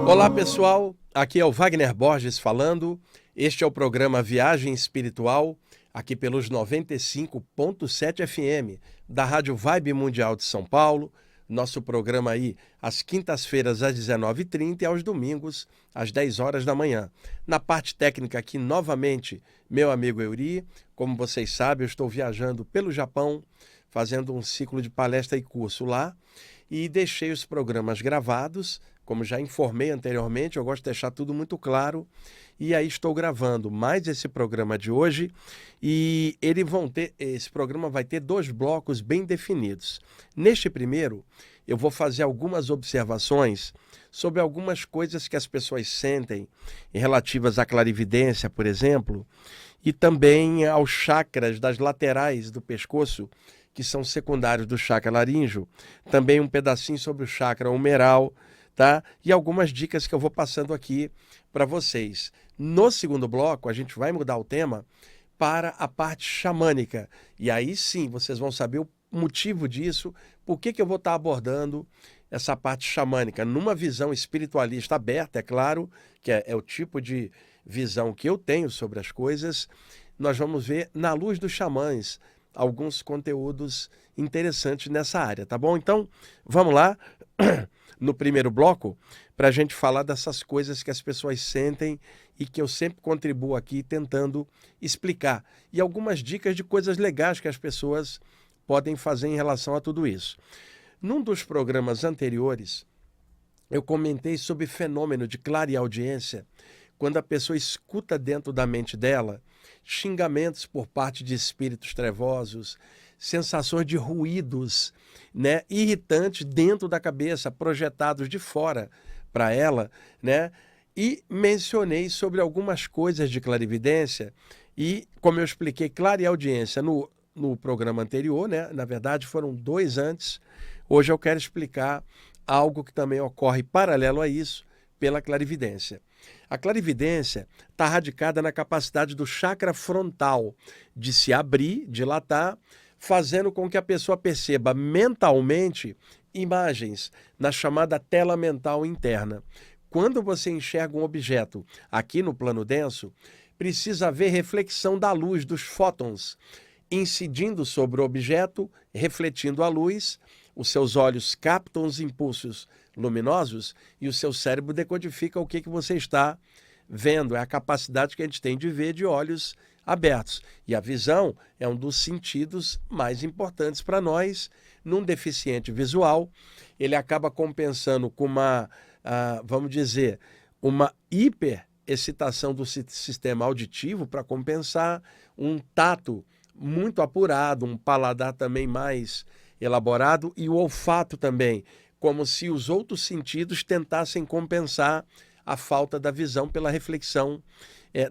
Olá pessoal, aqui é o Wagner Borges falando. Este é o programa Viagem Espiritual, aqui pelos 95.7 FM da Rádio Vibe Mundial de São Paulo. Nosso programa aí às quintas-feiras às 19h30 e aos domingos às 10 horas da manhã. Na parte técnica aqui novamente, meu amigo Euri. Como vocês sabem, eu estou viajando pelo Japão, fazendo um ciclo de palestra e curso lá, e deixei os programas gravados. Como já informei anteriormente, eu gosto de deixar tudo muito claro. E aí estou gravando mais esse programa de hoje. E esse programa vai ter 2 blocos bem definidos. Neste primeiro, eu vou fazer algumas observações sobre algumas coisas que as pessoas sentem relativas à clarividência, por exemplo, e também aos chakras das laterais do pescoço, que são secundários do chakra laríngeo. Também um pedacinho sobre o chakra humeral, tá? E algumas dicas que eu vou passando aqui para vocês. No segundo bloco, a gente vai mudar o tema para a parte xamânica. E aí sim, vocês vão saber o motivo disso, por que eu vou estar abordando essa parte xamânica. Numa visão espiritualista aberta, é claro, que é o tipo de visão que eu tenho sobre as coisas. Nós vamos ver, na luz dos xamãs, alguns conteúdos interessantes nessa área, tá bom? Então, vamos lá. No primeiro bloco, para a gente falar dessas coisas que as pessoas sentem e que eu sempre contribuo aqui tentando explicar. E algumas dicas de coisas legais que as pessoas podem fazer em relação a tudo isso. Num dos programas anteriores, eu comentei sobre fenômeno de clareaudiência, quando a pessoa escuta dentro da mente dela xingamentos por parte de espíritos trevosos, sensações de ruídos, né, irritantes dentro da cabeça, projetados de fora para ela, né? E mencionei sobre algumas coisas de clarividência e, como eu expliquei, clareaudiência no programa anterior, né? Na verdade, foram 2 antes. Hoje eu quero explicar algo que também ocorre paralelo a isso, pela clarividência. A clarividência está radicada na capacidade do chakra frontal de se abrir, dilatar, fazendo com que a pessoa perceba mentalmente imagens na chamada tela mental interna. Quando você enxerga um objeto aqui no plano denso, precisa haver reflexão da luz, dos fótons, incidindo sobre o objeto, refletindo a luz. Os seus olhos captam os impulsos luminosos e o seu cérebro decodifica o que você está vendo. É a capacidade que a gente tem de ver de olhos abertos. E a visão é um dos sentidos mais importantes para nós. Num deficiente visual, ele acaba compensando com vamos dizer, uma hiperexcitação do sistema auditivo para compensar um tato muito apurado, um paladar também mais elaborado e o olfato também, como se os outros sentidos tentassem compensar a falta da visão pela reflexão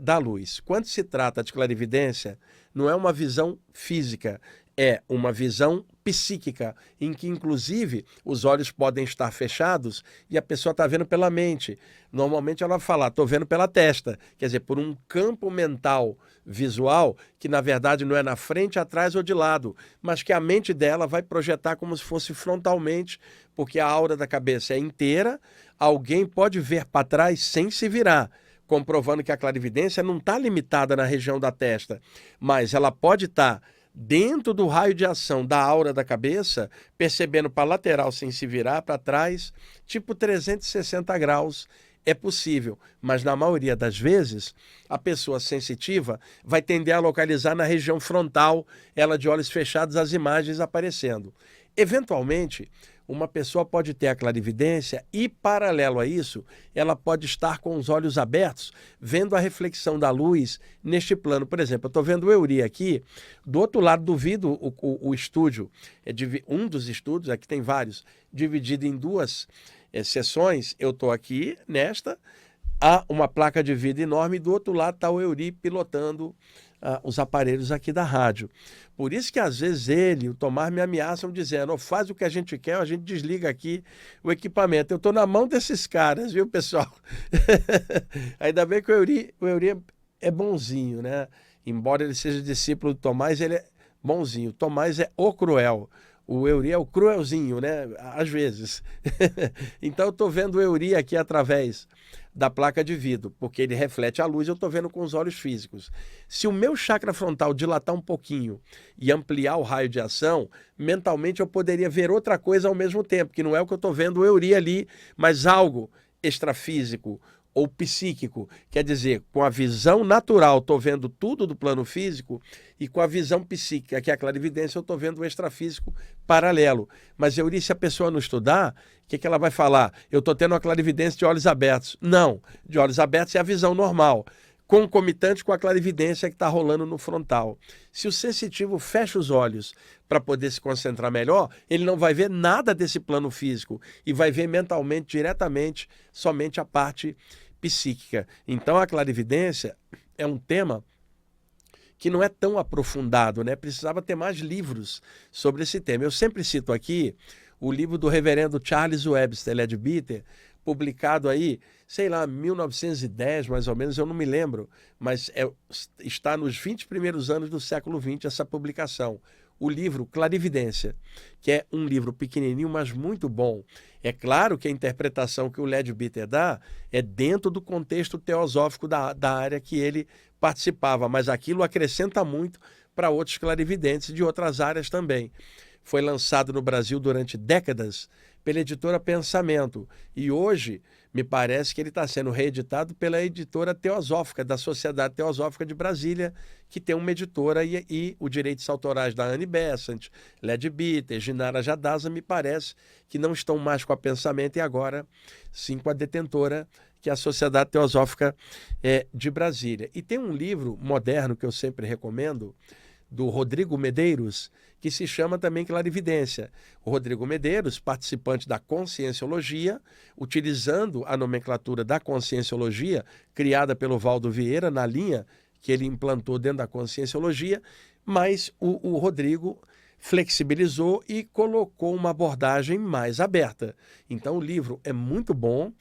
da luz. Quando se trata de clarividência, não é uma visão física, é uma visão psíquica, em que inclusive os olhos podem estar fechados e a pessoa está vendo pela mente. Normalmente ela fala, estou vendo pela testa, quer dizer, por um campo mental visual que na verdade não é na frente, atrás ou de lado, mas que a mente dela vai projetar como se fosse frontalmente, porque a aura da cabeça é inteira, alguém pode ver para trás sem se virar, comprovando que a clarividência não está limitada na região da testa, mas ela pode estar dentro do raio de ação da aura da cabeça, percebendo para a lateral sem se virar, para trás, tipo 360 graus, é possível. Mas na maioria das vezes, a pessoa sensitiva vai tender a localizar na região frontal, ela de olhos fechados, as imagens aparecendo. Eventualmente, uma pessoa pode ter a clarividência e, paralelo a isso, ela pode estar com os olhos abertos, vendo a reflexão da luz neste plano. Por exemplo, eu estou vendo o Euri aqui, do outro lado do vidro, o estúdio, um dos estúdios, aqui tem vários, dividido em 2 sessões. Eu estou aqui nesta, há uma placa de vidro enorme e do outro lado está o Euri pilotando os aparelhos aqui da rádio. Por isso que às vezes ele e o Tomás me ameaçam dizendo, oh, faz o que a gente quer, a gente desliga aqui o equipamento. Eu estou na mão desses caras, viu, pessoal? Ainda bem que o Euri é bonzinho, né? Embora ele seja discípulo do Tomás, ele é bonzinho. O Tomás é o cruel. O Euri é o cruelzinho, né? Às vezes. Então eu estou vendo o Euri aqui através da placa de vidro, porque ele reflete a luz, eu estou vendo com os olhos físicos. Se o meu chakra frontal dilatar um pouquinho e ampliar o raio de ação, mentalmente eu poderia ver outra coisa ao mesmo tempo, que não é o que eu estou vendo o Euri ali, mas algo extrafísico ou psíquico. Quer dizer, com a visão natural estou vendo tudo do plano físico e com a visão psíquica, que é a clarividência, eu estou vendo o extrafísico paralelo. Mas Euri, se a pessoa não estudar, o que ela vai falar? Eu estou tendo uma clarividência de olhos abertos. Não, de olhos abertos é a visão normal, concomitante com a clarividência que está rolando no frontal. Se o sensitivo fecha os olhos para poder se concentrar melhor, ele não vai ver nada desse plano físico e vai ver mentalmente, diretamente, somente a parte psíquica. Então a clarividência é um tema que não é tão aprofundado, né? Precisava ter mais livros sobre esse tema. Eu sempre cito aqui o livro do reverendo Charles Webster Leadbeater, publicado aí, sei lá, 1910 mais ou menos, eu não me lembro, mas está nos 20 primeiros anos do século XX essa publicação. O livro Clarividência, que é um livro pequenininho, mas muito bom. É claro que a interpretação que o Leadbeater dá é dentro do contexto teosófico da área que ele participava, mas aquilo acrescenta muito para outros clarividentes de outras áreas também. Foi lançado no Brasil durante décadas pela editora Pensamento e hoje me parece que ele está sendo reeditado pela editora Teosófica, da Sociedade Teosófica de Brasília, que tem uma editora e os direitos autorais da Anne Besant, Leadbeater, Ginara Jadasa, me parece que não estão mais com a Pensamento e agora sim com a detentora, que é a Sociedade Teosófica de Brasília. E tem um livro moderno que eu sempre recomendo, do Rodrigo Medeiros, que se chama também Clarividência. O Rodrigo Medeiros, participante da Conscienciologia, utilizando a nomenclatura da Conscienciologia, criada pelo Valdo Vieira, na linha que ele implantou dentro da Conscienciologia, mas o Rodrigo flexibilizou e colocou uma abordagem mais aberta. Então o livro é muito bom,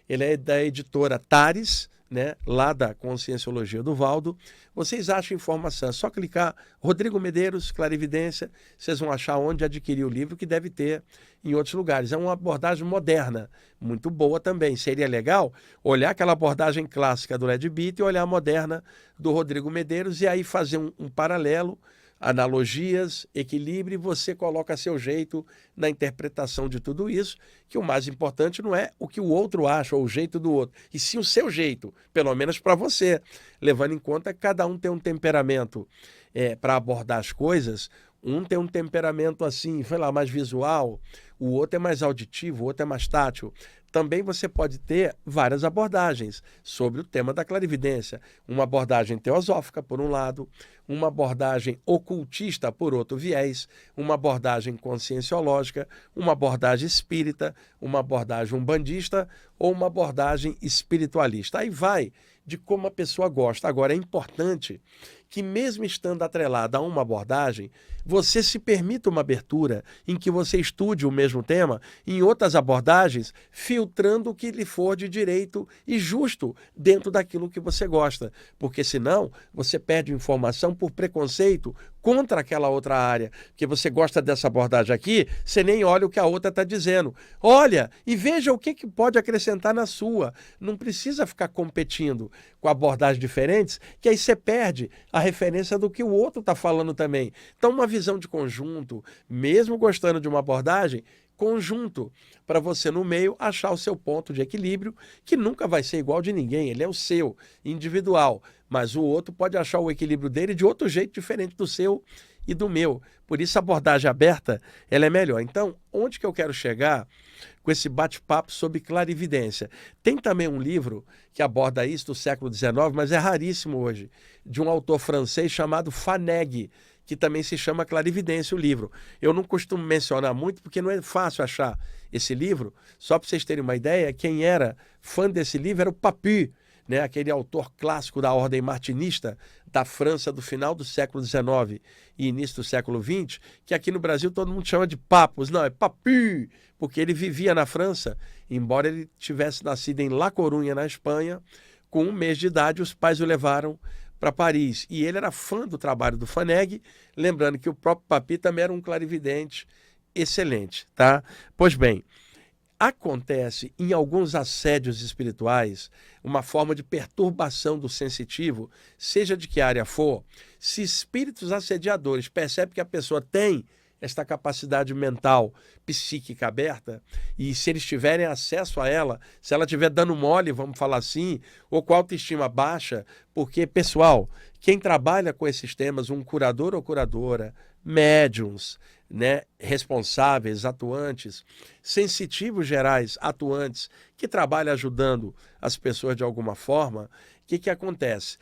ele é da editora Tares, né, lá da Conscienciologia do Valdo. Vocês acham informação, é só clicar Rodrigo Medeiros, Clarividência, vocês vão achar onde adquirir o livro, que deve ter em outros lugares. É uma abordagem moderna, muito boa também. Seria legal olhar aquela abordagem clássica do Leadbeater e olhar a moderna do Rodrigo Medeiros e aí fazer um paralelo, analogias, equilíbrio, e você coloca seu jeito na interpretação de tudo isso, que o mais importante não é o que o outro acha ou o jeito do outro, e sim o seu jeito, pelo menos para você, levando em conta que cada um tem um temperamento para abordar as coisas. Um tem um temperamento assim, sei lá, mais visual, o outro é mais auditivo, o outro é mais tátil. Também você pode ter várias abordagens sobre o tema da clarividência. Uma abordagem teosófica, por um lado, uma abordagem ocultista, por outro viés, uma abordagem conscienciológica, uma abordagem espírita, uma abordagem umbandista ou uma abordagem espiritualista. Aí vai de como a pessoa gosta. Agora, é importante que, mesmo estando atrelada a uma abordagem, você se permita uma abertura em que você estude o mesmo tema em outras abordagens, filtrando o que lhe for de direito e justo dentro daquilo que você gosta. Porque senão você perde informação por preconceito contra aquela outra área. Porque você gosta dessa abordagem aqui, você nem olha o que a outra está dizendo. Olha e veja o que pode acrescentar na sua. Não precisa ficar competindo com abordagens diferentes, que aí você perde a referência do que o outro está falando também. Então, uma visão de conjunto, mesmo gostando de uma abordagem, conjunto, para você no meio achar o seu ponto de equilíbrio, que nunca vai ser igual de ninguém, ele é o seu, individual, mas o outro pode achar o equilíbrio dele de outro jeito diferente do seu e do meu. Por isso a abordagem aberta, ela é melhor. Então, onde que eu quero chegar com esse bate-papo sobre clarividência? Tem também um livro que aborda isso do século XIX, mas é raríssimo hoje, de um autor francês chamado Faneg, que também se chama Clarividência, o livro. Eu não costumo mencionar muito, porque não é fácil achar esse livro. Só para vocês terem uma ideia, quem era fã desse livro era o Papy, né? Aquele autor clássico da ordem martinista da França do final do século XIX e início do século XX, que aqui no Brasil todo mundo chama de Papos. Não, é Papy, porque ele vivia na França, embora ele tivesse nascido em La Coruña, na Espanha. Com 1 mês de idade, os pais o levaram para Paris. E ele era fã do trabalho do Faneg, lembrando que o próprio Papy também era um clarividente excelente, tá? Pois bem, acontece em alguns assédios espirituais uma forma de perturbação do sensitivo, seja de que área for, se espíritos assediadores percebem que a pessoa tem esta capacidade mental, psíquica aberta, e se eles tiverem acesso a ela, se ela estiver dando mole, vamos falar assim, ou com autoestima baixa, porque, pessoal, quem trabalha com esses temas, um curador ou curadora, médiums, né, responsáveis, atuantes, sensitivos gerais, atuantes, que trabalham ajudando as pessoas de alguma forma, o que acontece?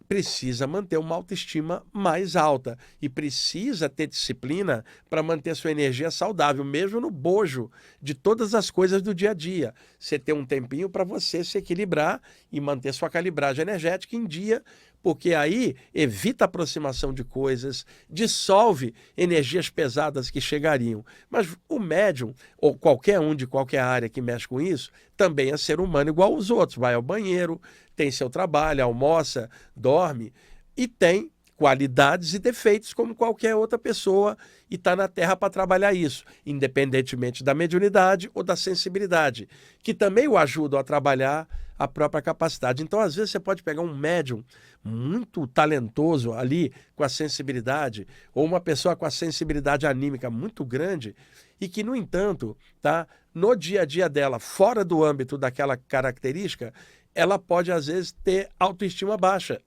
Precisa manter uma autoestima mais alta e precisa ter disciplina para manter a sua energia saudável, mesmo no bojo de todas as coisas do dia a dia. Você ter um tempinho para você se equilibrar e manter sua calibragem energética em dia, porque aí evita a aproximação de coisas, dissolve energias pesadas que chegariam. Mas o médium, ou qualquer um de qualquer área que mexe com isso, também é ser humano igual aos outros. Vai ao banheiro, tem seu trabalho, almoça, dorme e tem qualidades e defeitos como qualquer outra pessoa e está na Terra para trabalhar isso, independentemente da mediunidade ou da sensibilidade, que também o ajudam a trabalhar a própria capacidade. Então, às vezes, você pode pegar um médium muito talentoso ali, com a sensibilidade, ou uma pessoa com a sensibilidade anímica muito grande, e que, no entanto, tá, no dia a dia dela, fora do âmbito daquela característica, ela pode, às vezes, ter autoestima baixa,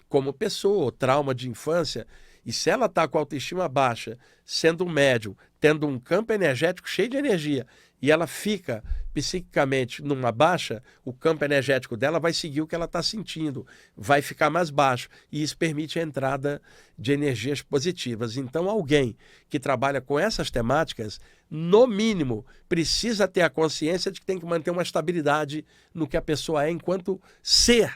como pessoa, trauma de infância. E se ela está com autoestima baixa, sendo um médium, tendo um campo energético cheio de energia, e ela fica psiquicamente numa baixa, o campo energético dela vai seguir o que ela está sentindo, vai ficar mais baixo, e isso permite a entrada de energias positivas. Então, alguém que trabalha com essas temáticas, no mínimo, precisa ter a consciência de que tem que manter uma estabilidade no que a pessoa é enquanto ser,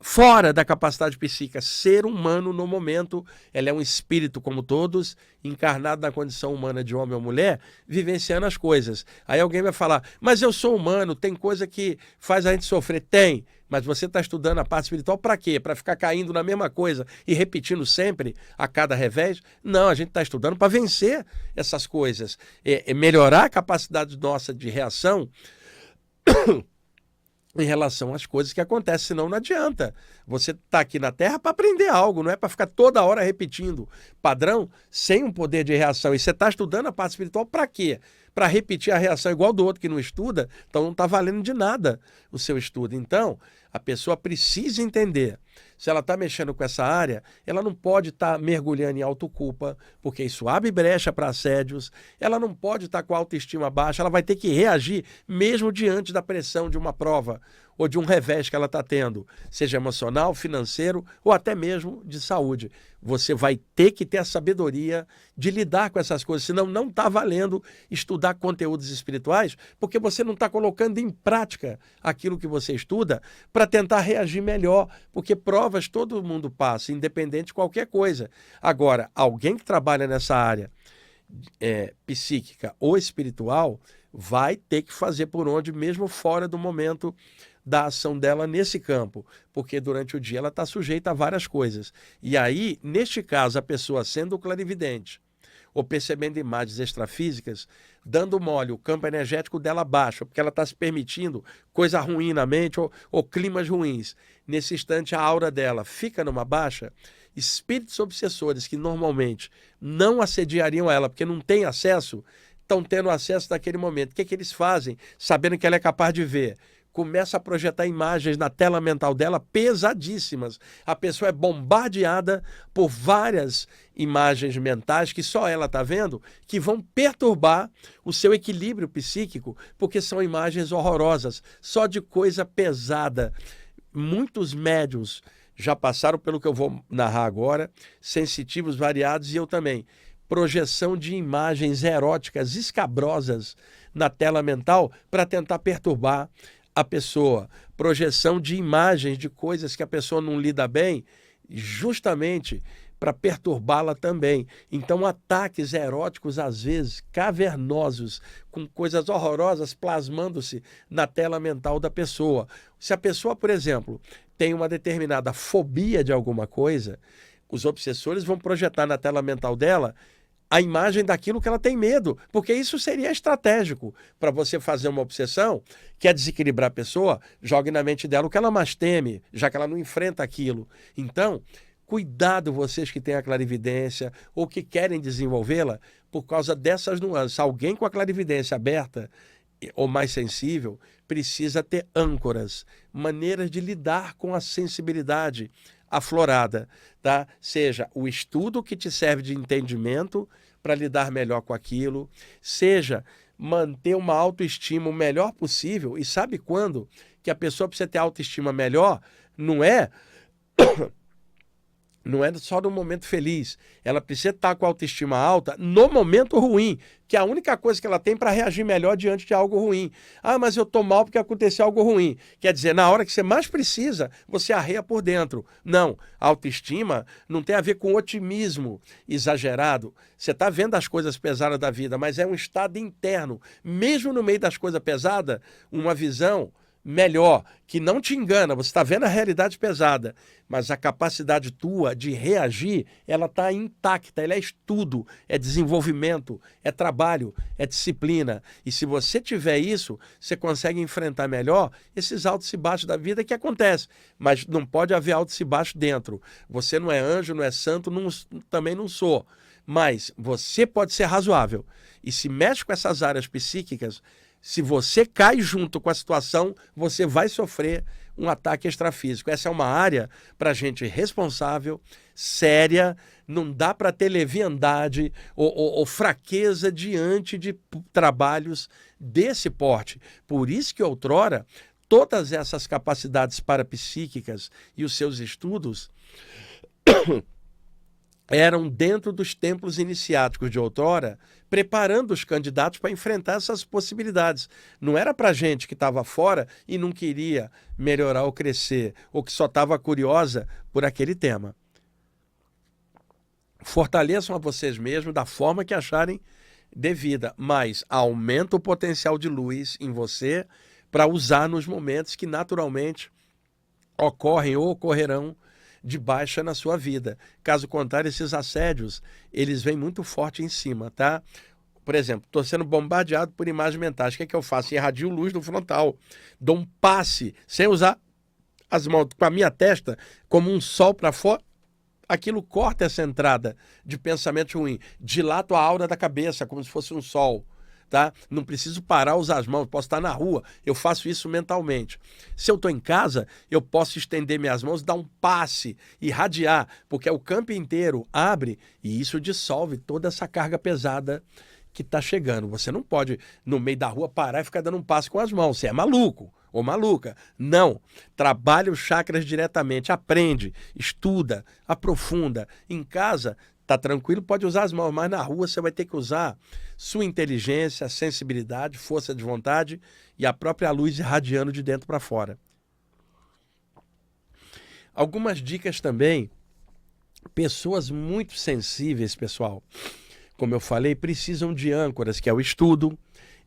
fora da capacidade psíquica, ser humano no momento. Ela é um espírito como todos, encarnado na condição humana de homem ou mulher, vivenciando as coisas. Aí alguém vai falar, mas eu sou humano, tem coisa que faz a gente sofrer. Tem, mas você está estudando a parte espiritual para quê? Para ficar caindo na mesma coisa e repetindo sempre a cada revés? Não, a gente está estudando para vencer essas coisas, melhorar a capacidade nossa de reação em relação às coisas que acontecem, senão não adianta. Você está aqui na Terra para aprender algo, não é para ficar toda hora repetindo padrão sem um poder de reação. E você está estudando a parte espiritual para quê? Para repetir a reação igual do outro que não estuda? Então não está valendo de nada o seu estudo. Então, a pessoa precisa entender. Se ela está mexendo com essa área, ela não pode estar mergulhando em autoculpa, porque isso abre brecha para assédios. Ela não pode estar com a autoestima baixa, ela vai ter que reagir mesmo diante da pressão de uma prova ou de um revés que ela está tendo, seja emocional, financeiro ou até mesmo de saúde. Você vai ter que ter a sabedoria de lidar com essas coisas, senão não está valendo estudar conteúdos espirituais, porque você não está colocando em prática aquilo que você estuda para tentar reagir melhor, porque provas todo mundo passa, independente de qualquer coisa. Agora, alguém que trabalha nessa área psíquica ou espiritual vai ter que fazer por onde, mesmo fora do momento da ação dela nesse campo, porque durante o dia ela está sujeita a várias coisas. E aí, neste caso, a pessoa sendo clarividente ou percebendo imagens extrafísicas, dando mole, o campo energético dela baixa, porque ela está se permitindo coisa ruim na mente ou climas ruins. Nesse instante, a aura dela fica numa baixa. Espíritos obsessores que normalmente não assediariam ela, porque não têm acesso, estão tendo acesso naquele momento. O que eles fazem? Sabendo que ela é capaz de ver, começa a projetar imagens na tela mental dela pesadíssimas. A pessoa é bombardeada por várias imagens mentais que só ela está vendo, que vão perturbar o seu equilíbrio psíquico, porque são imagens horrorosas, só de coisa pesada. Muitos médiuns já passaram pelo que eu vou narrar agora, sensitivos variados, e eu também. Projeção de imagens eróticas escabrosas na tela mental para tentar perturbar a pessoa, projeção de imagens de coisas que a pessoa não lida bem, justamente para perturbá-la também. Então, ataques eróticos, às vezes, cavernosos, com coisas horrorosas plasmando-se na tela mental da pessoa. Se a pessoa, por exemplo, tem uma determinada fobia de alguma coisa, os obsessores vão projetar na tela mental dela a imagem daquilo que ela tem medo, porque isso seria estratégico para você fazer uma obsessão, que é desequilibrar a pessoa, jogue na mente dela o que ela mais teme, já que ela não enfrenta aquilo. Então, cuidado vocês que têm a clarividência ou que querem desenvolvê-la por causa dessas nuances. Alguém com a clarividência aberta ou mais sensível precisa ter âncoras, maneiras de lidar com a sensibilidade aflorada, tá? Seja o estudo que te serve de entendimento para lidar melhor com aquilo, seja manter uma autoestima o melhor possível. E sabe quando que a pessoa precisa ter autoestima melhor? Não é só no momento feliz. Ela precisa estar com a autoestima alta no momento ruim, que é a única coisa que ela tem para reagir melhor diante de algo ruim. Ah, mas eu estou mal porque aconteceu algo ruim. Quer dizer, na hora que você mais precisa, você arreia por dentro. Não, a autoestima não tem a ver com otimismo exagerado. Você está vendo as coisas pesadas da vida, mas é um estado interno. Mesmo no meio das coisas pesadas, uma visão melhor, que não te engana, você está vendo a realidade pesada, mas a capacidade tua de reagir, ela está intacta, ela é estudo, é desenvolvimento, é trabalho, é disciplina. E se você tiver isso, você consegue enfrentar melhor esses altos e baixos da vida que acontecem, mas não pode haver altos e baixos dentro. Você não é anjo, não é santo, também não sou, mas você pode ser razoável. E se mexe com essas áreas psíquicas, se você cai junto com a situação, você vai sofrer um ataque extrafísico. Essa é uma área para gente responsável, séria, não dá para ter leviandade ou fraqueza diante de trabalhos desse porte. Por isso que outrora, todas essas capacidades parapsíquicas e os seus estudos eram dentro dos templos iniciáticos de outrora, preparando os candidatos para enfrentar essas possibilidades. Não era para gente que estava fora e não queria melhorar ou crescer, ou que só estava curiosa por aquele tema. Fortaleçam a vocês mesmos da forma que acharem devida, mas aumenta o potencial de luz em você para usar nos momentos que naturalmente ocorrem ou ocorrerão de baixa na sua vida. Caso contrário, esses assédios, eles vêm muito forte em cima, tá? Por exemplo, estou sendo bombardeado por imagens mentais. O que é que eu faço? Irradio luz no frontal. Dou um passe, sem usar as mãos, com a minha testa, como um sol para fora. Aquilo corta essa entrada de pensamento ruim. Dilato a aura da cabeça, como se fosse um sol. Tá? Não preciso parar usar as mãos, posso estar na rua, eu faço isso mentalmente. Se eu estou em casa, eu posso estender minhas mãos, dar um passe, irradiar, porque o campo inteiro abre e isso dissolve toda essa carga pesada que está chegando. Você não pode, no meio da rua, parar e ficar dando um passe com as mãos. Você é maluco ou maluca. Não. Trabalhe os chakras diretamente, aprende, estuda, aprofunda. Em casa, tá tranquilo, pode usar as mãos, mas na rua você vai ter que usar sua inteligência, sensibilidade, força de vontade e a própria luz irradiando de dentro para fora. Algumas dicas também. Pessoas muito sensíveis, pessoal, como eu falei, precisam de âncoras, que é o estudo,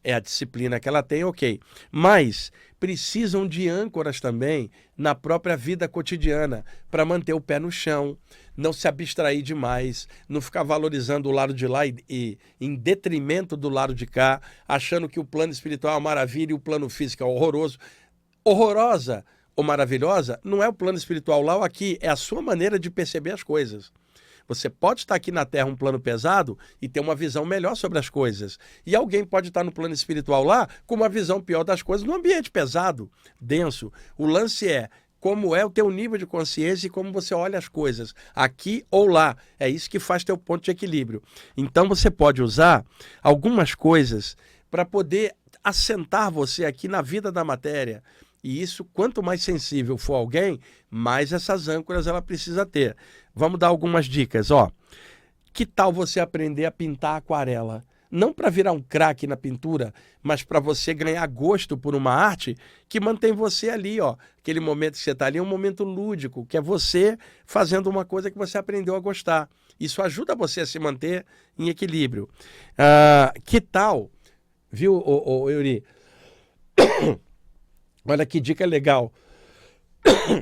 é a disciplina que ela tem, ok. Mas precisam de âncoras também na própria vida cotidiana, para manter o pé no chão, não se abstrair demais, não ficar valorizando o lado de lá e em detrimento do lado de cá, achando que o plano espiritual é uma maravilha e o plano físico é horroroso. Horrorosa ou maravilhosa não é o plano espiritual lá ou aqui, é a sua maneira de perceber as coisas. Você pode estar aqui na Terra um plano pesado e ter uma visão melhor sobre as coisas. E alguém pode estar no plano espiritual lá com uma visão pior das coisas no ambiente pesado, denso. O lance é como é o teu nível de consciência e como você olha as coisas, aqui ou lá. É isso que faz teu ponto de equilíbrio. Então você pode usar algumas coisas para poder assentar você aqui na vida da matéria. E isso, quanto mais sensível for alguém, mais essas âncoras ela precisa ter. Vamos dar algumas dicas, ó. Que tal você aprender a pintar aquarela? Não para virar um craque na pintura, mas para você ganhar gosto por uma arte que mantém você ali, ó. Aquele momento que você está ali é um momento lúdico, que é você fazendo uma coisa que você aprendeu a gostar. Isso ajuda você a se manter em equilíbrio. Que tal, viu, Yuri? Olha que dica legal.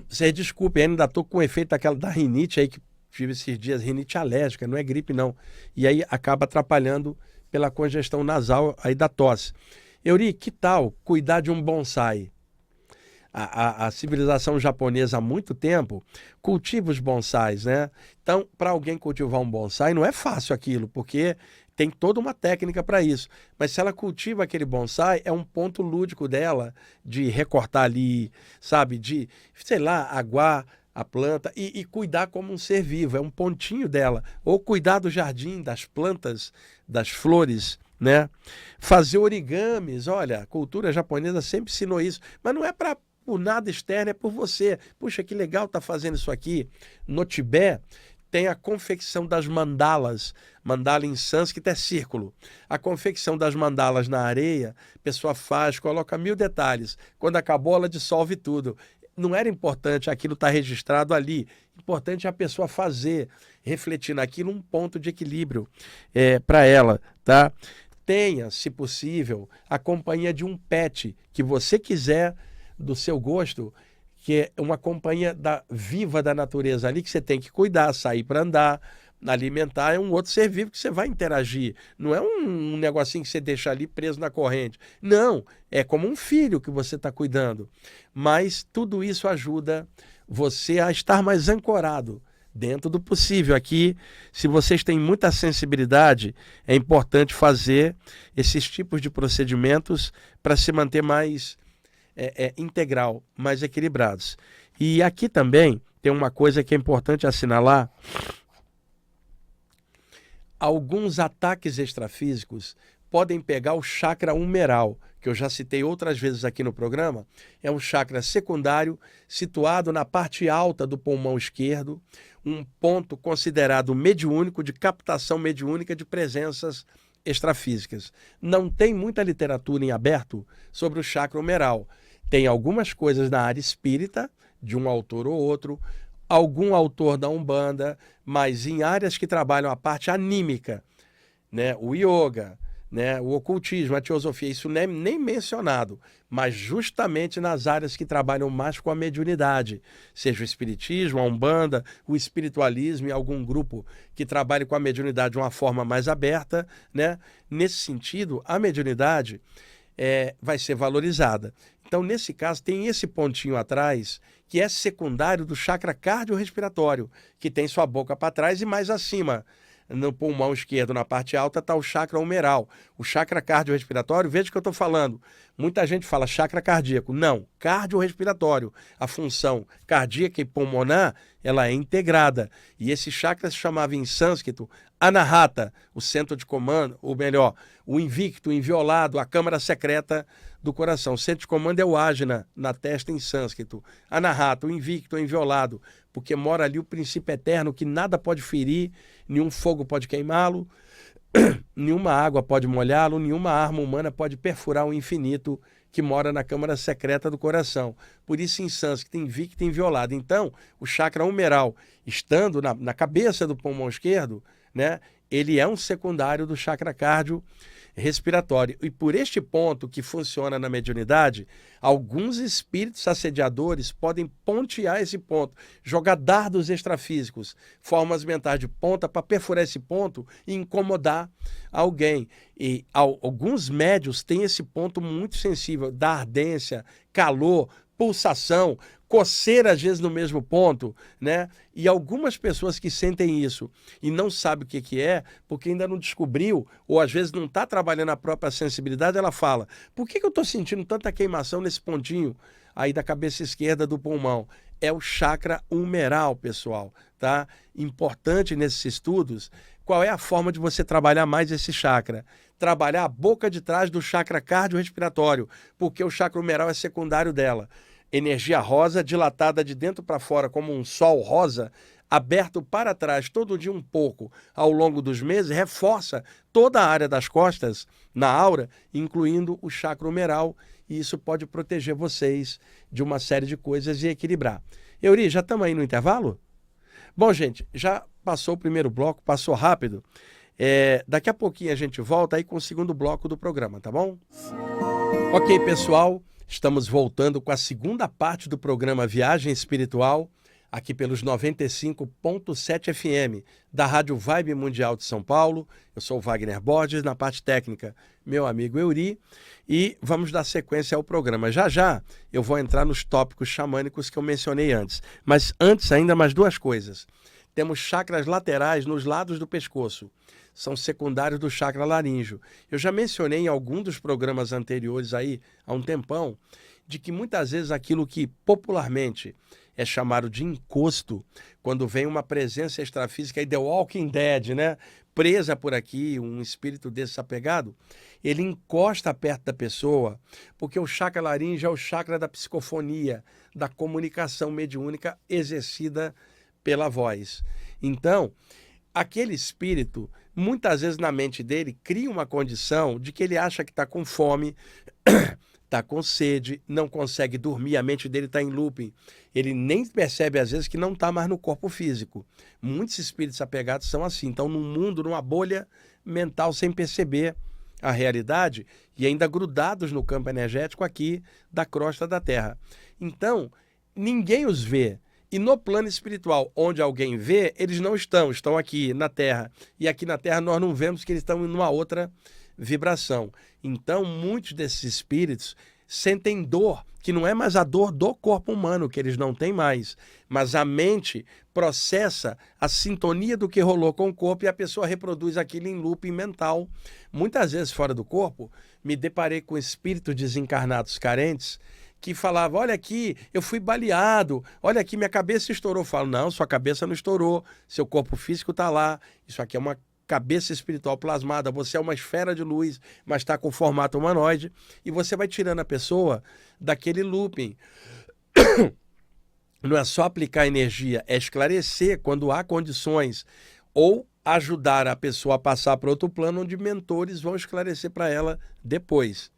Vocês desculpem, ainda estou com o efeito da rinite aí, que tive esses dias rinite alérgica, não é gripe não. E aí acaba atrapalhando pela congestão nasal aí da tosse. Euri, que tal cuidar de um bonsai? A civilização japonesa há muito tempo cultiva os bonsais, né? Então, para alguém cultivar um bonsai, não é fácil aquilo, porque tem toda uma técnica para isso. Mas se ela cultiva aquele bonsai, é um ponto lúdico dela de recortar ali, sabe? De, sei lá, aguar a planta e cuidar como um ser vivo. É um pontinho dela. Ou cuidar do jardim, das plantas, das flores, né? Fazer origamis. Olha, a cultura japonesa sempre ensinou isso. Mas não é para por nada externo, é por você. Puxa, que legal tá fazendo isso aqui. No Tibete, tem a confecção das mandalas. Mandala em sânscrito é círculo. A confecção das mandalas na areia, a pessoa faz, coloca 1000 detalhes. Quando acabou, ela dissolve tudo. Não era importante aquilo estar registrado ali. Importante é a pessoa fazer, refletir naquilo, um ponto de equilíbrio para ela, tá? Tenha, se possível, a companhia de um pet que você quiser, do seu gosto, que é uma companhia viva da natureza ali, que você tem que cuidar, sair para andar, alimentar, é um outro ser vivo que você vai interagir. Não é um negocinho que você deixa ali preso na corrente. Não, é como um filho que você está cuidando. Mas tudo isso ajuda você a estar mais ancorado dentro do possível. Aqui, se vocês têm muita sensibilidade, é importante fazer esses tipos de procedimentos para se manter mais integral, mais equilibrados. E aqui também tem uma coisa que é importante assinalar. Alguns ataques extrafísicos podem pegar o chakra humeral, que eu já citei outras vezes aqui no programa. É um chakra secundário situado na parte alta do pulmão esquerdo, um ponto considerado mediúnico, de captação mediúnica de presenças extrafísicas. Não tem muita literatura em aberto sobre o chakra humeral. Tem algumas coisas na área espírita, de um autor ou outro, algum autor da Umbanda, mas em áreas que trabalham a parte anímica, né? O yoga, né? O ocultismo, a teosofia, isso não é nem mencionado, mas justamente nas áreas que trabalham mais com a mediunidade, seja o espiritismo, a Umbanda, o espiritualismo e algum grupo que trabalhe com a mediunidade de uma forma mais aberta, né? Nesse sentido, a mediunidade vai ser valorizada. Então, nesse caso, tem esse pontinho atrás, que é secundário do chakra cardiorrespiratório, que tem sua boca para trás e mais acima, no pulmão esquerdo, na parte alta, está o chakra humeral. O chakra cardiorrespiratório, veja o que eu estou falando. Muita gente fala chakra cardíaco. Não, cardiorrespiratório. A função cardíaca e pulmonar, ela é integrada. E esse chakra se chamava em sânscrito Anahata, o centro de comando, ou melhor, o invicto, o inviolado, a câmara secreta do coração. O centro de comando é o Ajna, na testa em sânscrito. Anahata, o invicto, o inviolado, porque mora ali o princípio eterno que nada pode ferir, nenhum fogo pode queimá-lo, nenhuma água pode molhá-lo, nenhuma arma humana pode perfurar o infinito que mora na câmara secreta do coração. Por isso, em sânscrito, invicto e inviolado. Então, o chakra humeral, estando na cabeça do pulmão esquerdo, né, ele é um secundário do chakra cardiorrespiratório. E por este ponto que funciona na mediunidade, alguns espíritos assediadores podem pontear esse ponto, jogar dardos extrafísicos, formas mentais de ponta para perfurar esse ponto e incomodar alguém. E alguns médios têm esse ponto muito sensível, da ardência, calor, pulsação, coceira às vezes no mesmo ponto, né? E algumas pessoas que sentem isso e não sabem o que é, porque ainda não descobriu, ou às vezes não está trabalhando a própria sensibilidade, ela fala, por que eu estou sentindo tanta queimação nesse pontinho aí da cabeça esquerda do pulmão? É o chakra humeral, pessoal, tá? Importante nesses estudos, qual é a forma de você trabalhar mais esse chakra? Trabalhar a boca de trás do chakra cardiorrespiratório, porque o chakra humeral é secundário dela. Energia rosa dilatada de dentro para fora como um sol rosa, aberto para trás todo dia um pouco ao longo dos meses, reforça toda a área das costas na aura, incluindo o chakra humeral, e isso pode proteger vocês de uma série de coisas e equilibrar. Euri, já estamos aí no intervalo? Bom, gente, já passou o primeiro bloco, passou rápido. Daqui a pouquinho a gente volta aí com o segundo bloco do programa, tá bom? Ok, pessoal. Estamos voltando com a segunda parte do programa Viagem Espiritual, aqui pelos 95.7 FM da Rádio Vibe Mundial de São Paulo. Eu sou o Wagner Borges, na parte técnica, meu amigo Euri, e vamos dar sequência ao programa. Já já eu vou entrar nos tópicos xamânicos que eu mencionei antes. Mas antes ainda mais duas coisas. Temos chakras laterais nos lados do pescoço. São secundários do chakra laríngeo. Eu já mencionei em algum dos programas anteriores aí, há um tempão, de que muitas vezes aquilo que popularmente é chamado de encosto, quando vem uma presença extrafísica, aí The Walking Dead, né? Presa por aqui, um espírito desapegado, ele encosta perto da pessoa, porque o chakra laríngeo é o chakra da psicofonia, da comunicação mediúnica exercida pela voz. Então, aquele espírito, muitas vezes na mente dele, cria uma condição de que ele acha que está com fome, está com sede, não consegue dormir, a mente dele está em looping. Ele nem percebe, às vezes, que não está mais no corpo físico. Muitos espíritos apegados são assim. Então, num mundo, numa bolha mental, sem perceber a realidade e ainda grudados no campo energético aqui da crosta da Terra. Então, ninguém os vê. E no plano espiritual, onde alguém vê, eles não estão aqui na Terra. E aqui na Terra nós não vemos que eles estão em uma outra vibração. Então, muitos desses espíritos sentem dor, que não é mais a dor do corpo humano, que eles não têm mais, mas a mente processa a sintonia do que rolou com o corpo e a pessoa reproduz aquilo em looping mental. Muitas vezes, fora do corpo, me deparei com espíritos desencarnados carentes que falava, olha aqui, eu fui baleado, olha aqui, minha cabeça estourou. Eu falo, não, sua cabeça não estourou, seu corpo físico está lá, isso aqui é uma cabeça espiritual plasmada, você é uma esfera de luz, mas está com formato humanoide, e você vai tirando a pessoa daquele looping. Não é só aplicar energia, é esclarecer quando há condições, ou ajudar a pessoa a passar para outro plano, onde mentores vão esclarecer para ela depois.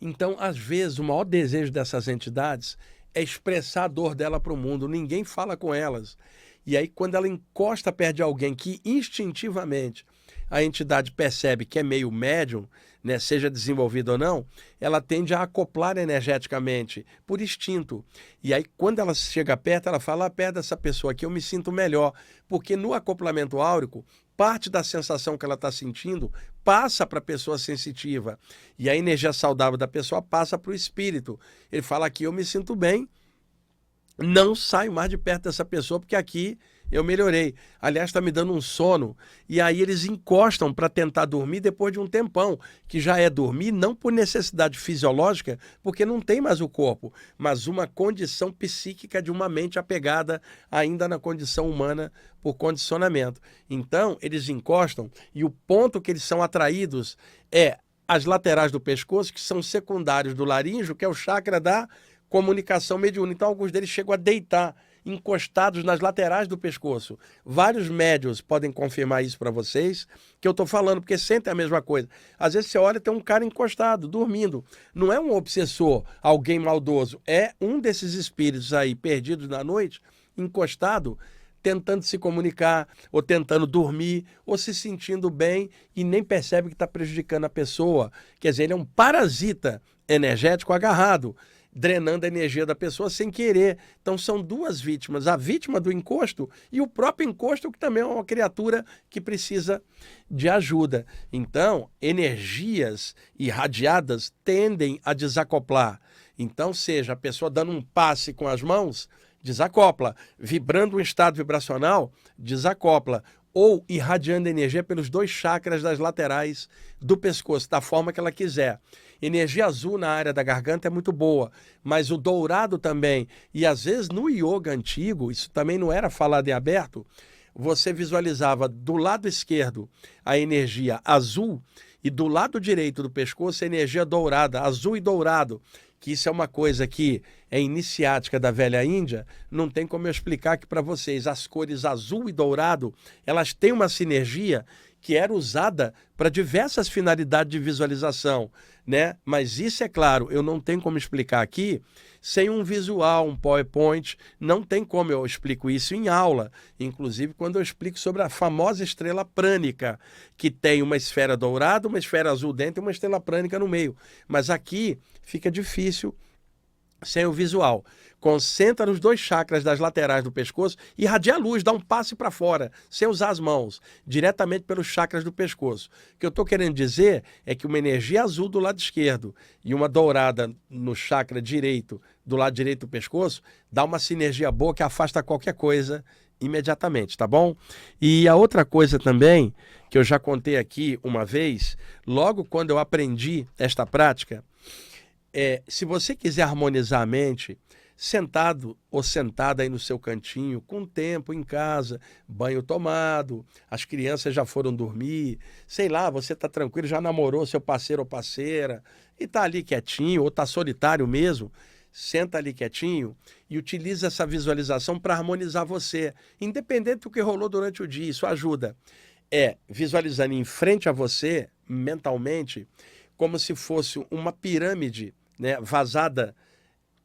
Então, às vezes, o maior desejo dessas entidades é expressar a dor dela para o mundo. Ninguém fala com elas. E aí, quando ela encosta perto de alguém que instintivamente a entidade percebe que é meio médium, né, seja desenvolvido ou não, ela tende a acoplar energeticamente, por instinto. E aí, quando ela chega perto, ela fala, perto dessa pessoa aqui eu me sinto melhor. Porque no acoplamento áurico, parte da sensação que ela está sentindo passa para a pessoa sensitiva. E a energia saudável da pessoa passa para o espírito. Ele fala, aqui eu me sinto bem, não saio mais de perto dessa pessoa, porque aqui eu melhorei. Aliás, está me dando um sono. E aí eles encostam para tentar dormir depois de um tempão, que já é dormir, não por necessidade fisiológica, porque não tem mais o corpo, mas uma condição psíquica de uma mente apegada ainda na condição humana por condicionamento. Então, eles encostam e o ponto que eles são atraídos é as laterais do pescoço, que são secundários do laríngeo, que é o chakra da comunicação mediúnica. Então, alguns deles chegam a deitar encostados nas laterais do pescoço. Vários médiuns podem confirmar isso para vocês, que eu estou falando, porque sentem a mesma coisa. Às vezes você olha e tem um cara encostado, dormindo. Não é um obsessor, alguém maldoso. É um desses espíritos aí, perdidos na noite, encostado, tentando se comunicar, ou tentando dormir, ou se sentindo bem e nem percebe que está prejudicando a pessoa. Quer dizer, ele é um parasita energético agarrado, drenando a energia da pessoa sem querer. Então são duas vítimas, a vítima do encosto e o próprio encosto, que também é uma criatura que precisa de ajuda. Então, energias irradiadas tendem a desacoplar. Então, seja a pessoa dando um passe com as mãos, desacopla. Vibrando um estado vibracional, desacopla. Ou irradiando energia pelos dois chakras das laterais do pescoço, da forma que ela quiser. Energia azul na área da garganta é muito boa, mas o dourado também. E às vezes no yoga antigo, isso também não era falado em aberto, você visualizava do lado esquerdo a energia azul e do lado direito do pescoço a energia dourada, azul e dourado. Que isso é uma coisa que é iniciática da velha Índia, não tem como eu explicar aqui para vocês. As cores azul e dourado, elas têm uma sinergia que era usada para diversas finalidades de visualização, né? Mas isso, é claro, eu não tenho como explicar aqui sem um visual, um PowerPoint, não tem como eu explico isso em aula, inclusive quando eu explico sobre a famosa estrela prânica, que tem uma esfera dourada, uma esfera azul dentro e uma estrela prânica no meio. Mas aqui fica difícil sem o visual. Concentra nos 2 chakras das laterais do pescoço e irradia a luz, dá um passe para fora, sem usar as mãos, diretamente pelos chakras do pescoço. O que eu estou querendo dizer é que uma energia azul do lado esquerdo e uma dourada no chakra direito, do lado direito do pescoço, dá uma sinergia boa que afasta qualquer coisa imediatamente, tá bom? E a outra coisa também, que eu já contei aqui uma vez, logo quando eu aprendi esta prática, se você quiser harmonizar a mente, sentado ou sentada aí no seu cantinho, com tempo em casa, banho tomado, as crianças já foram dormir, sei lá, você está tranquilo, já namorou seu parceiro ou parceira, e está ali quietinho, ou está solitário mesmo, senta ali quietinho e utiliza essa visualização para harmonizar você, independente do que rolou durante o dia, isso ajuda. Visualizando em frente a você, mentalmente, como se fosse uma pirâmide, né, vazada,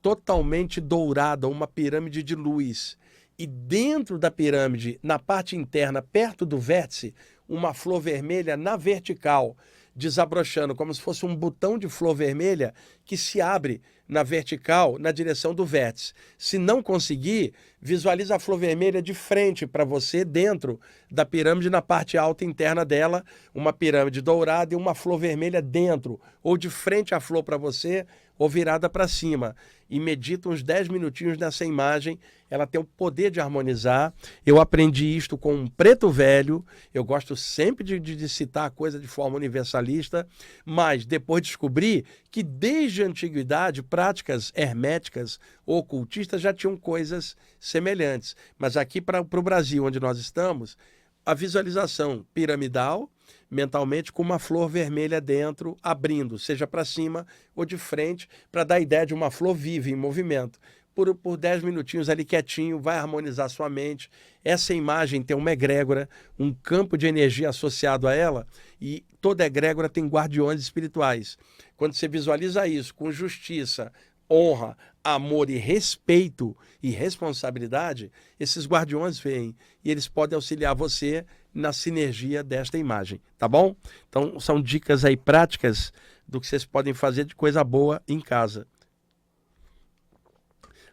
totalmente dourada, uma pirâmide de luz. E dentro da pirâmide, na parte interna, perto do vértice, uma flor vermelha na vertical, desabrochando, como se fosse um botão de flor vermelha que se abre na vertical, na direção do vértice. Se não conseguir, visualiza a flor vermelha de frente para você, dentro da pirâmide, na parte alta interna dela, uma pirâmide dourada e uma flor vermelha dentro, ou de frente à flor para você, ou virada para cima. E medita uns 10 minutinhos nessa imagem, ela tem o poder de harmonizar. Eu aprendi isto com um preto velho, eu gosto sempre de citar a coisa de forma universalista, mas depois descobri que desde a antiguidade, práticas herméticas ou ocultistas já tinham coisas semelhantes. Mas aqui para o Brasil, onde nós estamos, a visualização piramidal, mentalmente, com uma flor vermelha dentro, abrindo, seja para cima ou de frente, para dar a ideia de uma flor viva, em movimento. Por 10 minutinhos ali quietinho, vai harmonizar sua mente. Essa imagem tem uma egrégora, um campo de energia associado a ela, e toda egrégora tem guardiões espirituais. Quando você visualiza isso com justiça, honra, amor e respeito e responsabilidade, esses guardiões vêm e eles podem auxiliar você na sinergia desta imagem, tá bom? Então, são dicas aí práticas do que vocês podem fazer de coisa boa em casa.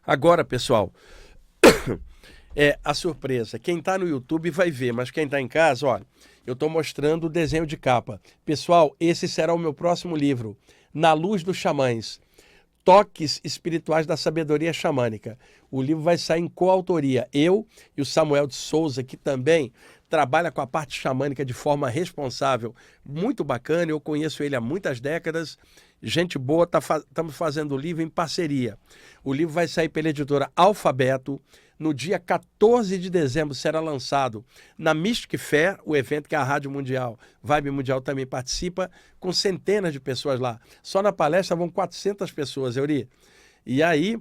Agora, pessoal, a surpresa. Quem está no YouTube vai ver, mas quem está em casa, olha, eu estou mostrando o desenho de capa. Pessoal, esse será o meu próximo livro, Na Luz dos Xamãs. Toques Espirituais da Sabedoria Xamânica. O livro vai sair em coautoria. Eu e o Samuel de Souza, que também trabalha com a parte xamânica de forma responsável. Muito bacana, eu conheço ele há muitas décadas. Gente boa, estamos fazendo o livro em parceria. O livro vai sair pela editora Alfabeto. No dia 14 de dezembro será lançado na Mystic Fair, o evento que a Rádio Mundial, Vibe Mundial também participa, com centenas de pessoas lá. Só na palestra vão 400 pessoas, Euri. E aí,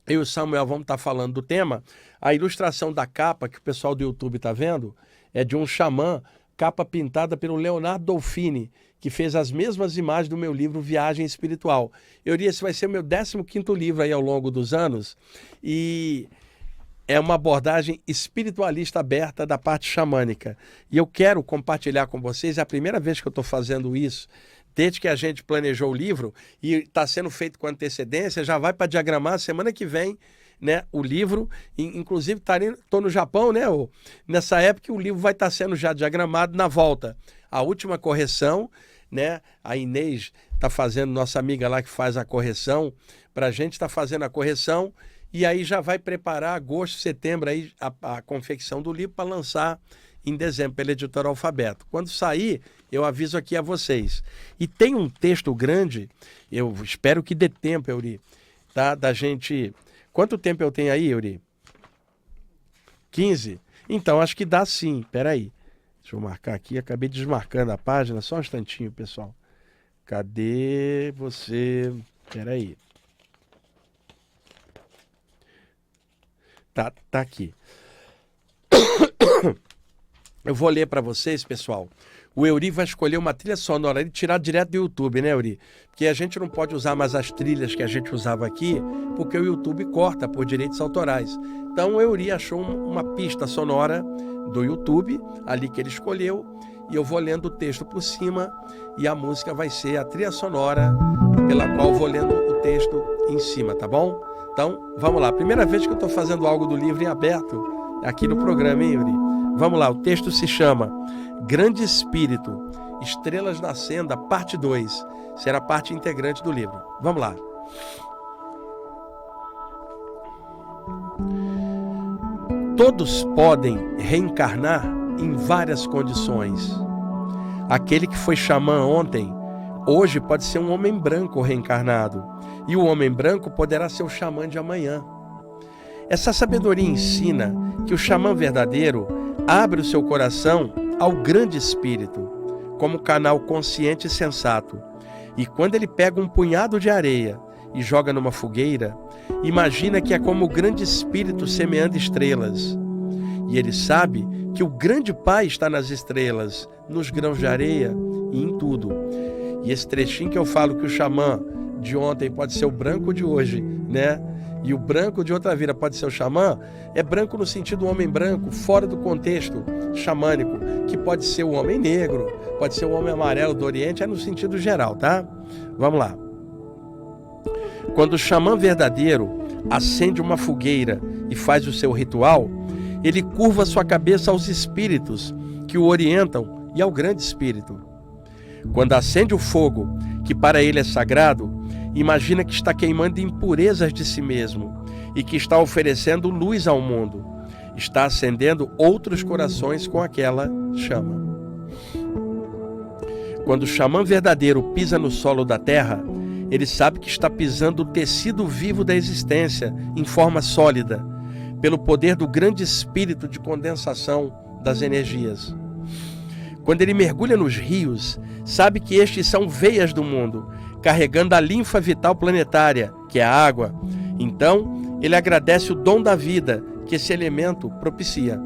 eu e o Samuel vamos estar falando do tema. A ilustração da capa que o pessoal do YouTube está vendo é de um xamã, capa pintada pelo Leonardo Dolfini, que fez as mesmas imagens do meu livro Viagem Espiritual. Euri, esse vai ser o meu 15º livro aí ao longo dos anos. E é uma abordagem espiritualista aberta da parte xamânica. E eu quero compartilhar com vocês, é a primeira vez que eu estou fazendo isso, desde que a gente planejou o livro, e está sendo feito com antecedência, já vai para diagramar semana que vem, né, o livro. Inclusive, estou no Japão, né? Nessa época, o livro vai estar sendo já diagramado na volta. A última correção, né? A Inês está fazendo, nossa amiga lá que faz a correção, para a gente está fazendo a correção. E aí já vai preparar agosto, setembro aí a confecção do livro para lançar em dezembro pela editora Alfabeto. Quando sair, eu aviso aqui a vocês. E tem um texto grande, eu espero que dê tempo, Euri, tá? Da gente... Quanto tempo eu tenho aí, Euri? 15? Então, acho que dá sim. Peraí. Deixa eu marcar aqui. Acabei desmarcando a página. Só um instantinho, pessoal. Cadê você? Peraí. Tá aqui. Eu vou ler para vocês, pessoal. O Euri vai escolher uma trilha sonora e tirar direto do YouTube, né, Euri? Porque a gente não pode usar mais as trilhas que a gente usava aqui, porque o YouTube corta por direitos autorais. Então o Euri achou uma pista sonora do YouTube, ali que ele escolheu, e eu vou lendo o texto por cima, e a música vai ser a trilha sonora pela qual eu vou lendo o texto em cima, tá bom? Então, vamos lá. Primeira vez que eu estou fazendo algo do livro em aberto aqui no programa, hein, Yuri? Vamos lá, o texto se chama Grande Espírito, Estrelas na Senda, parte 2. Será parte integrante do livro. Vamos lá. Todos podem reencarnar em várias condições. Aquele que foi xamã ontem, hoje pode ser um homem branco reencarnado. E o homem branco poderá ser o xamã de amanhã. Essa sabedoria ensina que o xamã verdadeiro abre o seu coração ao grande espírito, como canal consciente e sensato. E quando ele pega um punhado de areia e joga numa fogueira, imagina que é como o grande espírito semeando estrelas. E ele sabe que o grande Pai está nas estrelas, nos grãos de areia e em tudo. E esse trechinho que eu falo que o xamã de ontem pode ser o branco de hoje, né? E o branco de outra vida pode ser o xamã, é branco no sentido do homem branco, fora do contexto xamânico, que pode ser o homem negro, pode ser o homem amarelo do Oriente, é no sentido geral, tá? Vamos lá. Quando o xamã verdadeiro acende uma fogueira e faz o seu ritual, ele curva sua cabeça aos espíritos que o orientam e ao grande espírito. Quando acende o fogo, que para ele é sagrado, imagina que está queimando impurezas de si mesmo e que está oferecendo luz ao mundo. Está acendendo outros corações com aquela chama. Quando o xamã verdadeiro pisa no solo da terra, ele sabe que está pisando o tecido vivo da existência em forma sólida, pelo poder do grande espírito de condensação das energias. Quando ele mergulha nos rios, sabe que estes são veias do mundo, carregando a linfa vital planetária, que é a água. Então, ele agradece o dom da vida que esse elemento propicia.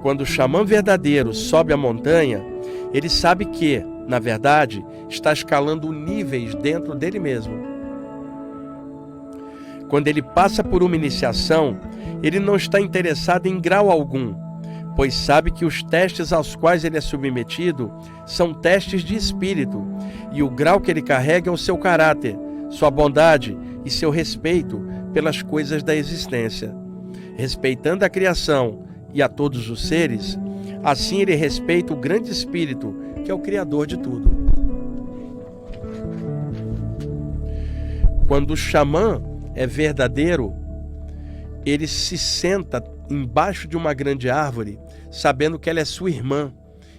Quando o xamã verdadeiro sobe a montanha, ele sabe que, na verdade, está escalando níveis dentro dele mesmo. Quando ele passa por uma iniciação, ele não está interessado em grau algum, pois sabe que os testes aos quais ele é submetido são testes de espírito, e o grau que ele carrega é o seu caráter, sua bondade e seu respeito pelas coisas da existência. Respeitando a criação e a todos os seres, assim ele respeita o grande espírito, que é o criador de tudo. Quando o xamã é verdadeiro, ele se senta embaixo de uma grande árvore, sabendo que ela é sua irmã.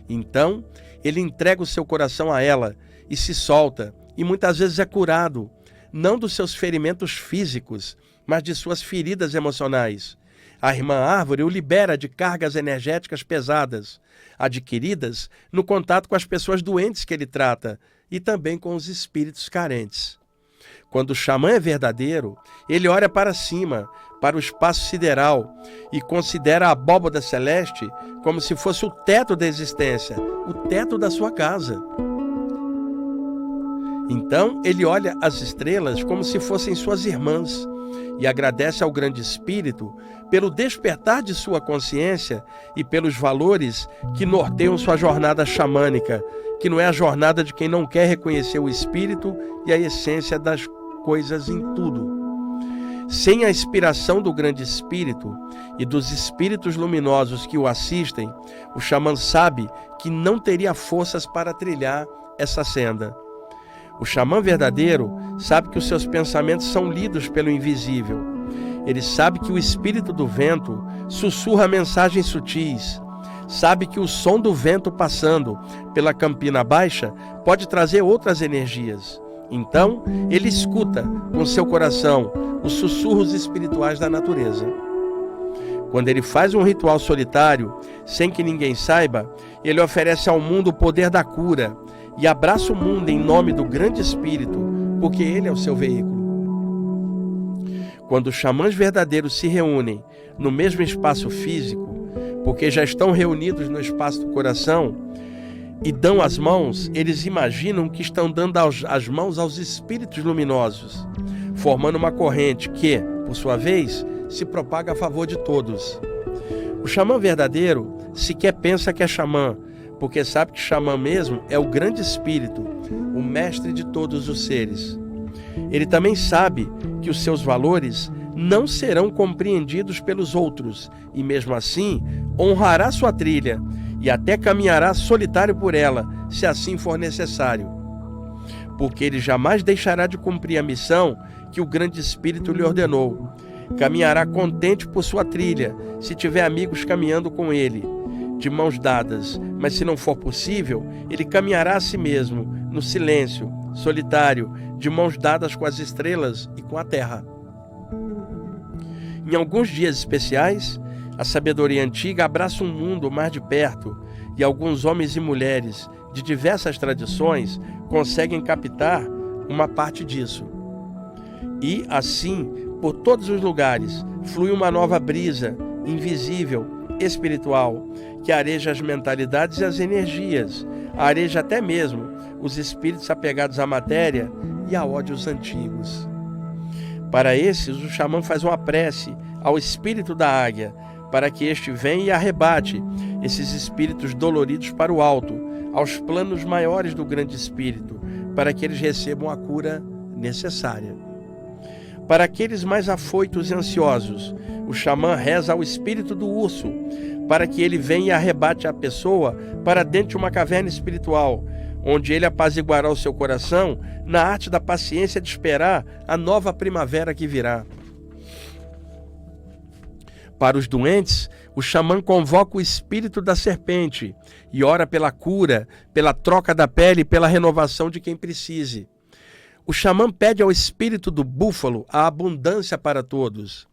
Então, ele entrega o seu coração a ela e se solta, e muitas vezes é curado, não dos seus ferimentos físicos, mas de suas feridas emocionais. A irmã árvore o libera de cargas energéticas pesadas, adquiridas no contato com as pessoas doentes que ele trata e também com os espíritos carentes. Quando o xamã é verdadeiro, ele olha para cima, para o espaço sideral, e considera a abóbada celeste como se fosse o teto da existência, o teto da sua casa. Então, ele olha as estrelas como se fossem suas irmãs e agradece ao grande espírito pelo despertar de sua consciência e pelos valores que norteiam sua jornada xamânica, que não é a jornada de quem não quer reconhecer o espírito e a essência das coisas em tudo. Sem a inspiração do grande espírito e dos espíritos luminosos que o assistem, o xamã sabe que não teria forças para trilhar essa senda. O xamã verdadeiro sabe que os seus pensamentos são lidos pelo invisível. Ele sabe que o espírito do vento sussurra mensagens sutis. Sabe que o som do vento passando pela campina baixa pode trazer outras energias. Então, ele escuta com seu coração os sussurros espirituais da natureza. Quando ele faz um ritual solitário, sem que ninguém saiba, ele oferece ao mundo o poder da cura e abraça o mundo em nome do grande espírito, porque ele é o seu veículo. Quando os xamãs verdadeiros se reúnem no mesmo espaço físico, porque já estão reunidos no espaço do coração, e dão as mãos, eles imaginam que estão dando as mãos aos espíritos luminosos, formando uma corrente que, por sua vez, se propaga a favor de todos. O xamã verdadeiro sequer pensa que é xamã, porque sabe que xamã mesmo é o grande espírito, o mestre de todos os seres. Ele também sabe que os seus valores não serão compreendidos pelos outros e, mesmo assim, honrará sua trilha e até caminhará solitário por ela, se assim for necessário. Porque ele jamais deixará de cumprir a missão que o grande Espírito lhe ordenou. Caminhará contente por sua trilha, se tiver amigos caminhando com ele, de mãos dadas, mas se não for possível, ele caminhará a si mesmo, no silêncio, solitário, de mãos dadas com as estrelas e com a terra. Em alguns dias especiais, a sabedoria antiga abraça um mundo mais de perto e alguns homens e mulheres de diversas tradições conseguem captar uma parte disso. E, assim, por todos os lugares, flui uma nova brisa, invisível, espiritual, que areja as mentalidades e as energias, areja até mesmo os espíritos apegados à matéria e a ódios antigos. Para esses, o xamã faz uma prece ao espírito da águia, para que este venha e arrebate esses espíritos doloridos para o alto, aos planos maiores do grande espírito, para que eles recebam a cura necessária. Para aqueles mais afoitos e ansiosos, o xamã reza ao espírito do urso, para que ele venha e arrebate a pessoa para dentro de uma caverna espiritual, onde ele apaziguará o seu coração na arte da paciência de esperar a nova primavera que virá. Para os doentes, o xamã convoca o espírito da serpente e ora pela cura, pela troca da pele e pela renovação de quem precise. O xamã pede ao espírito do búfalo a abundância para todos,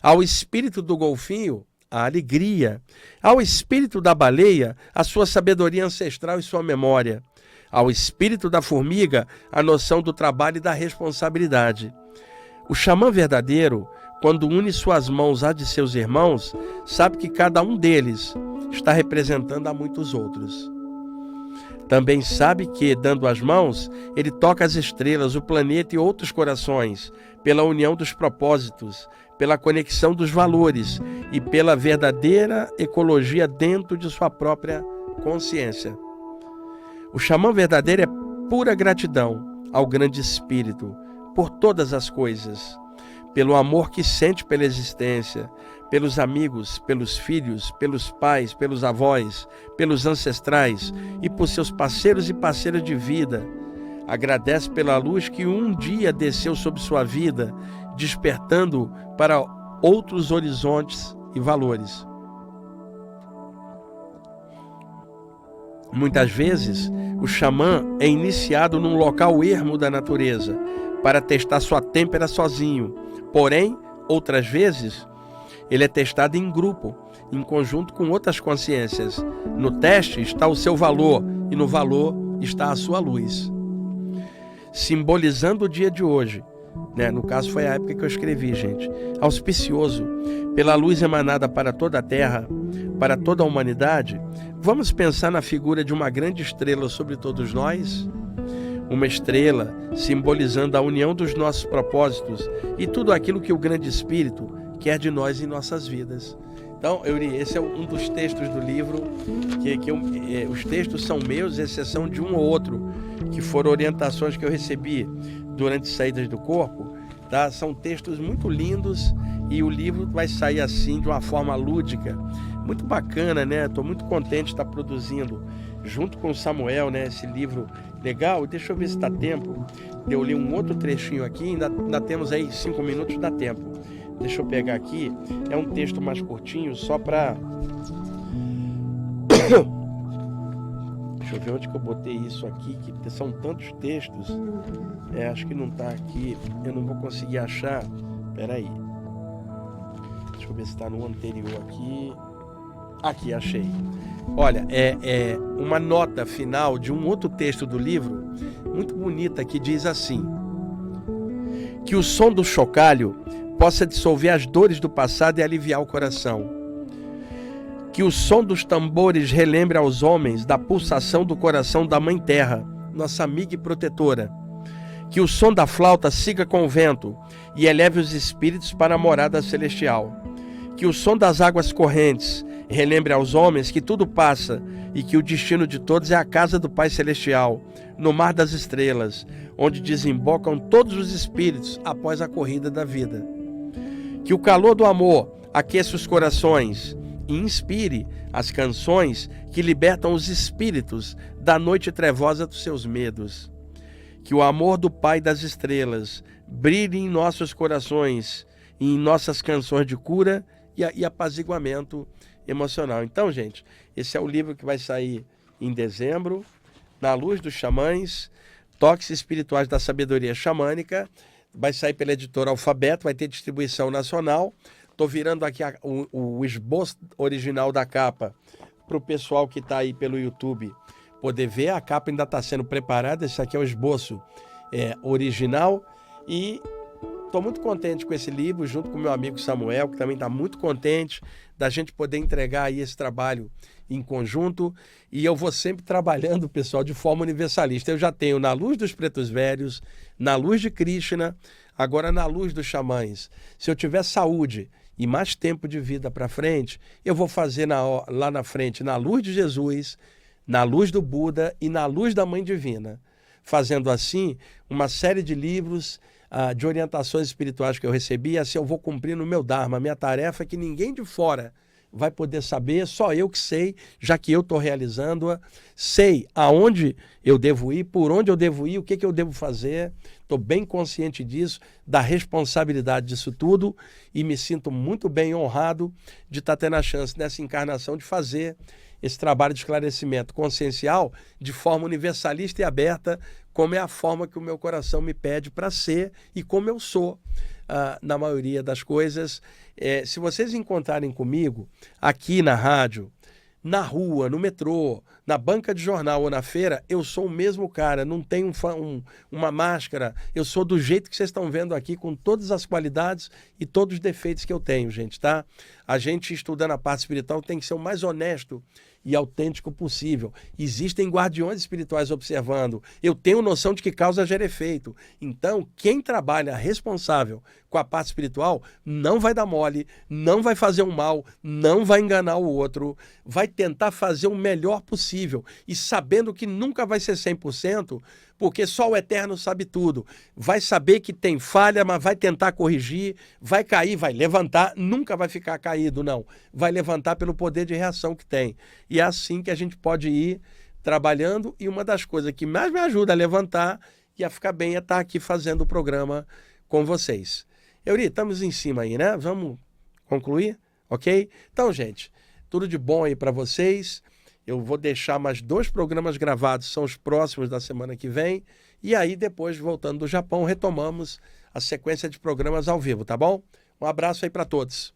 ao espírito do golfinho a alegria, ao espírito da baleia a sua sabedoria ancestral e sua memória, ao espírito da formiga a noção do trabalho e da responsabilidade. O xamã verdadeiro, quando une suas mãos à de seus irmãos, sabe que cada um deles está representando a muitos outros. Também sabe que, dando as mãos, ele toca as estrelas, o planeta e outros corações, pela união dos propósitos, pela conexão dos valores e pela verdadeira ecologia dentro de sua própria consciência. O xamã verdadeiro é pura gratidão ao grande espírito por todas as coisas, pelo amor que sente pela existência, pelos amigos, pelos filhos, pelos pais, pelos avós, pelos ancestrais e por seus parceiros e parceiras de vida. Agradece pela luz que um dia desceu sobre sua vida, despertando para outros horizontes e valores. Muitas vezes, o xamã é iniciado num local ermo da natureza, para testar sua têmpera sozinho. Porém, outras vezes, ele é testado em grupo, em conjunto com outras consciências. No teste está o seu valor e no valor está a sua luz. Simbolizando o dia de hoje, no caso foi a época que eu escrevi, gente, auspicioso, pela luz emanada para toda a Terra, para toda a humanidade, vamos pensar na figura de uma grande estrela sobre todos nós? Uma estrela simbolizando a união dos nossos propósitos e tudo aquilo que o grande Espírito quer de nós em nossas vidas. Então, Euri, esse é um dos textos do livro, os textos são meus, exceção de um ou outro, que foram orientações que eu recebi durante saídas do corpo, tá? São textos muito lindos e o livro vai sair assim, de uma forma lúdica, muito bacana, né? Estou muito contente de estar produzindo, junto com o Samuel, né? Esse livro legal. Deixa eu ver se dá tempo de eu ler um outro trechinho aqui, ainda temos aí 5 minutos, dá tempo. Deixa eu pegar aqui, é um texto mais curtinho, só para... Deixa eu ver onde que eu botei isso aqui, que são tantos textos. Acho que não está aqui, eu não vou conseguir achar. Espera aí. Deixa eu ver se está no anterior aqui. Aqui, achei. Olha, é uma nota final de um outro texto do livro, muito bonita, que diz assim: que o som do chocalho possa dissolver as dores do passado e aliviar o coração. Que o som dos tambores relembre aos homens da pulsação do coração da Mãe Terra, nossa amiga e protetora. Que o som da flauta siga com o vento e eleve os espíritos para a morada celestial. Que o som das águas correntes Relembre aos homens que tudo passa e que o destino de todos é a casa do Pai Celestial, no mar das estrelas, onde desembocam todos os espíritos após a corrida da vida. Que o calor do amor aqueça os corações e inspire as canções que libertam os espíritos da noite trevosa dos seus medos. Que o amor do Pai das estrelas brilhe em nossos corações e em nossas canções de cura e apaziguamento emocional. Então, gente, esse é o livro que vai sair em dezembro, Na Luz dos Xamãs, Toques Espirituais da Sabedoria Xamânica. Vai sair pela editora Alfabeto, vai ter distribuição nacional. Estou virando aqui o esboço original da capa para o pessoal que está aí pelo YouTube poder ver. A capa ainda está sendo preparada. Esse aqui é o esboço original. E estou muito contente com esse livro, junto com meu amigo Samuel, que também está muito contente da gente poder entregar aí esse trabalho em conjunto. E eu vou sempre trabalhando, pessoal, de forma universalista. Eu já tenho Na Luz dos Pretos Velhos, Na Luz de Krishna, agora Na Luz dos Xamãs. Se eu tiver saúde e mais tempo de vida para frente, eu vou fazer lá na frente Na Luz de Jesus, Na Luz do Buda e Na Luz da Mãe Divina. Fazendo assim uma série de livros de orientações espirituais que eu recebi, assim eu vou cumprir no meu Dharma, a minha tarefa que ninguém de fora vai poder saber, só eu que sei, já que eu estou realizando-a, sei aonde eu devo ir, por onde eu devo ir, o que eu devo fazer, estou bem consciente disso, da responsabilidade disso tudo e me sinto muito bem honrado de estar tendo a chance nessa encarnação de fazer esse trabalho de esclarecimento consciencial de forma universalista e aberta, como é a forma que o meu coração me pede para ser e como eu sou na maioria das coisas. Se vocês encontrarem comigo aqui na rádio, na rua, no metrô, na banca de jornal ou na feira, eu sou o mesmo cara, não tenho uma máscara, eu sou do jeito que vocês estão vendo aqui, com todas as qualidades e todos os defeitos que eu tenho, gente, tá? A gente estudando a parte espiritual tem que ser o mais honesto e autêntico possível. Existem guardiões espirituais observando. Eu tenho noção de que causa gera efeito. Então, quem trabalha responsável com a parte espiritual não vai dar mole, não vai fazer um mal, não vai enganar o outro, vai tentar fazer o melhor possível e sabendo que nunca vai ser 100%, porque só o Eterno sabe tudo. Vai saber que tem falha, mas vai tentar corrigir, vai cair, vai levantar, nunca vai ficar caído, não. Vai levantar pelo poder de reação que tem. E é assim que a gente pode ir trabalhando, e uma das coisas que mais me ajuda a levantar e a ficar bem é estar aqui fazendo o programa com vocês. Euri, estamos em cima aí, né? Vamos concluir? Ok? Então, gente, tudo de bom aí para vocês. Eu vou deixar mais 2 programas gravados, são os próximos da semana que vem. E aí, depois, voltando do Japão, retomamos a sequência de programas ao vivo, tá bom? Um abraço aí para todos.